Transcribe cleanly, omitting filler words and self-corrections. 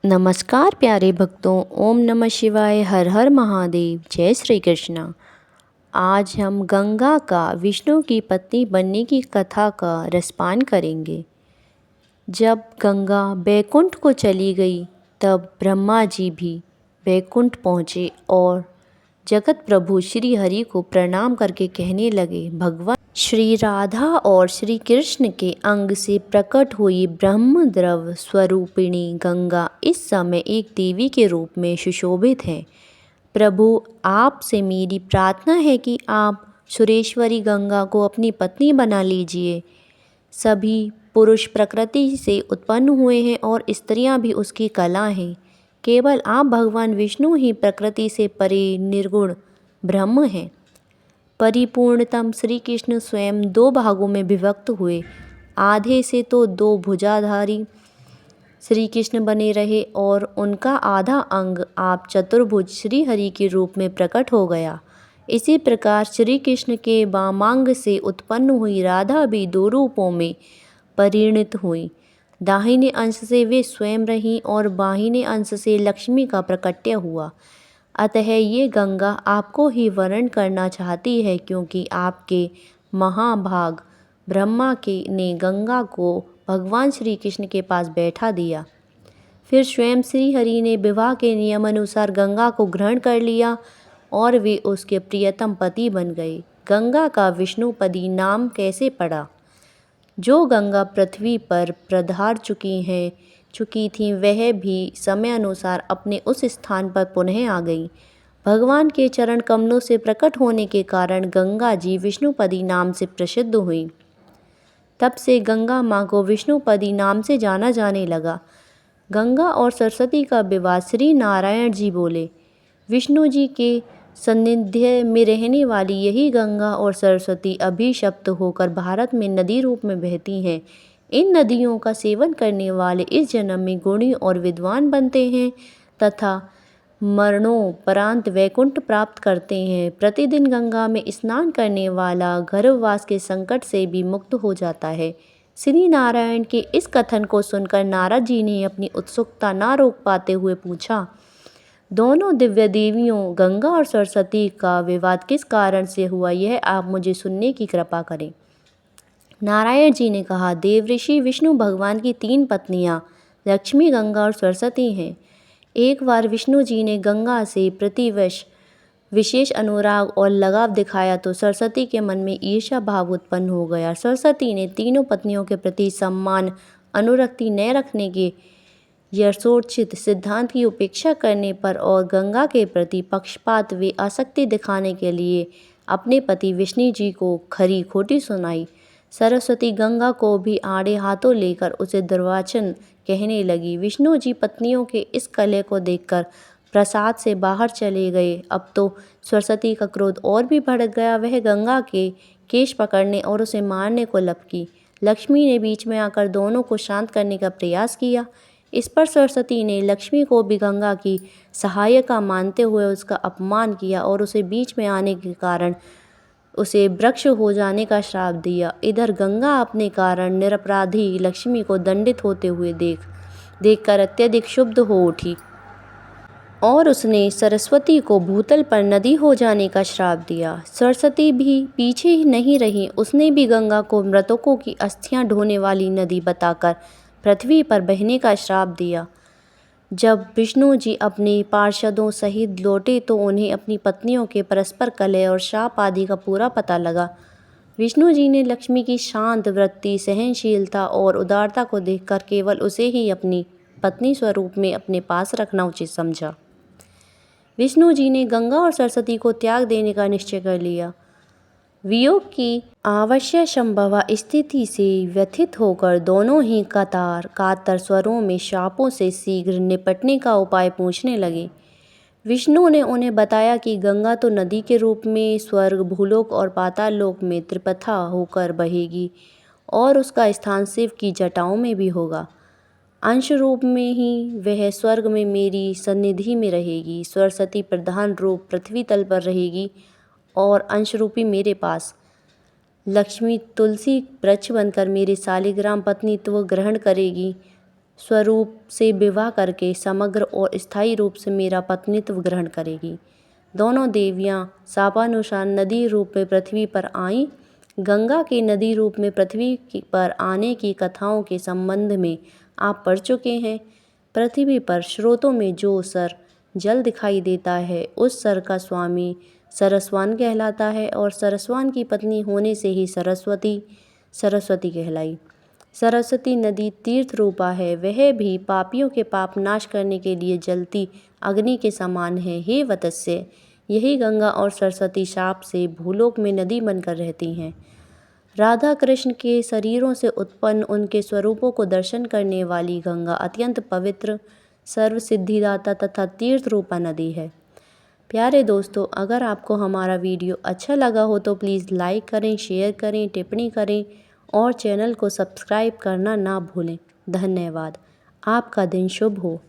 नमस्कार प्यारे भक्तों, ओम नमः शिवाय, हर हर महादेव, जय श्री कृष्ण। आज हम गंगा का विष्णु की पत्नी बनने की कथा का रसपान करेंगे। जब गंगा बैकुंठ को चली गई तब ब्रह्मा जी भी बैकुंठ पहुँचे और जगत प्रभु श्री हरि को प्रणाम करके कहने लगे, भगवान श्री राधा और श्री कृष्ण के अंग से प्रकट हुई ब्रह्म द्रव स्वरूपिणी गंगा इस समय एक देवी के रूप में सुशोभित है। प्रभु, आपसे मेरी प्रार्थना है कि आप सुरेश्वरी गंगा को अपनी पत्नी बना लीजिए। सभी पुरुष प्रकृति से उत्पन्न हुए हैं और स्त्रियां भी उसकी कला हैं। केवल आप भगवान विष्णु ही प्रकृति से परे निर्गुण ब्रह्म हैं। परिपूर्णतम श्री कृष्ण स्वयं दो भागों में विभक्त हुए। आधे से तो दो भुजाधारी श्री कृष्ण बने रहे और उनका आधा अंग आप चतुर्भुज श्री हरि के रूप में प्रकट हो गया। इसी प्रकार श्री कृष्ण के वामांग से उत्पन्न हुई राधा भी दो रूपों में परिणित हुई। दाहिने अंश से वे स्वयं रहीं और बाहिने अंश से लक्ष्मी का प्रकट्य हुआ। अतः ये गंगा आपको ही वर्ण करना चाहती है, क्योंकि आपके महाभाग ब्रह्मा के ने गंगा को भगवान श्री कृष्ण के पास बैठा दिया। फिर स्वयं श्री हरि ने विवाह के नियम अनुसार गंगा को ग्रहण कर लिया और वे उसके प्रियतम पति बन गए। गंगा का विष्णुपदी नाम कैसे पड़ा? जो गंगा पृथ्वी पर पधार चुकी थी वह भी समय अनुसार अपने उस स्थान पर पुनः आ गई। भगवान के चरण कमलों से प्रकट होने के कारण गंगा जी विष्णुपदी नाम से प्रसिद्ध हुई। तब से गंगा माँ को विष्णुपदी नाम से जाना जाने लगा। गंगा और सरस्वती का विवाह श्री नारायण जी बोले। विष्णु जी के सान्निध्य में रहने वाली यही गंगा और सरस्वती अभिशप्त होकर भारत में नदी रूप में बहती हैं। इन नदियों का सेवन करने वाले इस जन्म में गुणी और विद्वान बनते हैं तथा मरणोपरांत वैकुंठ प्राप्त करते हैं। प्रतिदिन गंगा में स्नान करने वाला गर्भवास के संकट से भी मुक्त हो जाता है। श्री नारायण के इस कथन को सुनकर नारद जी ने अपनी उत्सुकता ना रोक पाते हुए पूछा, दोनों दिव्य देवियों गंगा और सरस्वती का विवाद किस कारण से हुआ, यह आप मुझे सुनने की कृपा करें। नारायण जी ने कहा, देवऋषि विष्णु भगवान की तीन पत्नियां लक्ष्मी, गंगा और सरस्वती हैं। एक बार विष्णु जी ने गंगा से प्रतिवश विशेष अनुराग और लगाव दिखाया तो सरस्वती के मन में ईर्ष्या भाव उत्पन्न हो गया। सरस्वती ने तीनों पत्नियों के प्रति सम्मान अनुरक्ति न रखने के यथोचित सिद्धांत की उपेक्षा करने पर और गंगा के प्रति पक्षपात व आसक्ति दिखाने के लिए अपने पति विष्णु जी को खरी खोटी सुनाई। सरस्वती गंगा को भी आड़े हाथों लेकर उसे दुर्वचन कहने लगी। विष्णु जी पत्नियों के इस कलह को देखकर प्रसाद से बाहर चले गए। अब तो सरस्वती का क्रोध और भी बढ़ गया। वह गंगा के केश पकड़ने और उसे मारने को लपकी। लक्ष्मी ने बीच में आकर दोनों को शांत करने का प्रयास किया। इस पर सरस्वती ने लक्ष्मी को भी गंगा की सहायिका मानते हुए उसका अपमान किया और उसे बीच में आने के कारण उसे वृक्ष हो जाने का श्राप दिया। इधर गंगा अपने कारण निरपराधी लक्ष्मी को दंडित होते हुए देखकर अत्यधिक क्षुब्ध हो उठी और उसने सरस्वती को भूतल पर नदी हो जाने का श्राप दिया। सरस्वती भी पीछे ही नहीं रही, उसने भी गंगा को मृतकों की अस्थियां ढोने वाली नदी बताकर पृथ्वी पर बहने का श्राप दिया। जब विष्णु जी अपने पार्षदों सहित लौटे तो उन्हें अपनी पत्नियों के परस्पर कलह और शाप आदि का पूरा पता लगा। विष्णु जी ने लक्ष्मी की शांत वृत्ति, सहनशीलता और उदारता को देखकर केवल उसे ही अपनी पत्नी स्वरूप में अपने पास रखना उचित समझा। विष्णु जी ने गंगा और सरस्वती को त्याग देने का निश्चय कर लिया। वियोग की अवश्य संभवा स्थिति से व्यथित होकर दोनों ही कातर स्वरों में शापों से शीघ्र निपटने का उपाय पूछने लगे। विष्णु ने उन्हें बताया कि गंगा तो नदी के रूप में स्वर्ग, भूलोक और पाताल लोक में त्रिपथा होकर बहेगी और उसका स्थान शिव की जटाओं में भी होगा। अंश रूप में ही वह स्वर्ग में मेरी सन्निधि में रहेगी। सरस्वती प्रधान रूप पृथ्वी तल पर रहेगी और अंश रूपी मेरे पास। लक्ष्मी तुलसी वृक्ष बनकर मेरी शालिग्राम पत्नीत्व ग्रहण करेगी स्वरूप से विवाह करके समग्र और स्थायी रूप से मेरा पत्नीत्व ग्रहण करेगी। दोनों देवियाँ शापानुसार नदी रूप में पृथ्वी पर आईं। गंगा के नदी रूप में पृथ्वी पर आने की कथाओं के संबंध में आप पढ़ चुके हैं। पृथ्वी पर स्रोतों में जो सर जल दिखाई देता है उस सर का स्वामी सरस्वान कहलाता है और सरस्वान की पत्नी होने से ही सरस्वती कहलाई। सरस्वती नदी तीर्थ रूपा है, वह भी पापियों के पाप नाश करने के लिए जलती अग्नि के समान है। हे वत्स्य, यही गंगा और सरस्वती शाप से भूलोक में नदी बनकर रहती हैं। राधा कृष्ण के शरीरों से उत्पन्न उनके स्वरूपों को दर्शन करने वाली गंगा अत्यंत पवित्र, सर्व सिद्धिदाता तथा तीर्थ रूपा नदी है। प्यारे दोस्तों, अगर आपको हमारा वीडियो अच्छा लगा हो तो प्लीज़ लाइक करें, शेयर करें, टिप्पणी करें और चैनल को सब्सक्राइब करना ना भूलें। धन्यवाद। आपका दिन शुभ हो।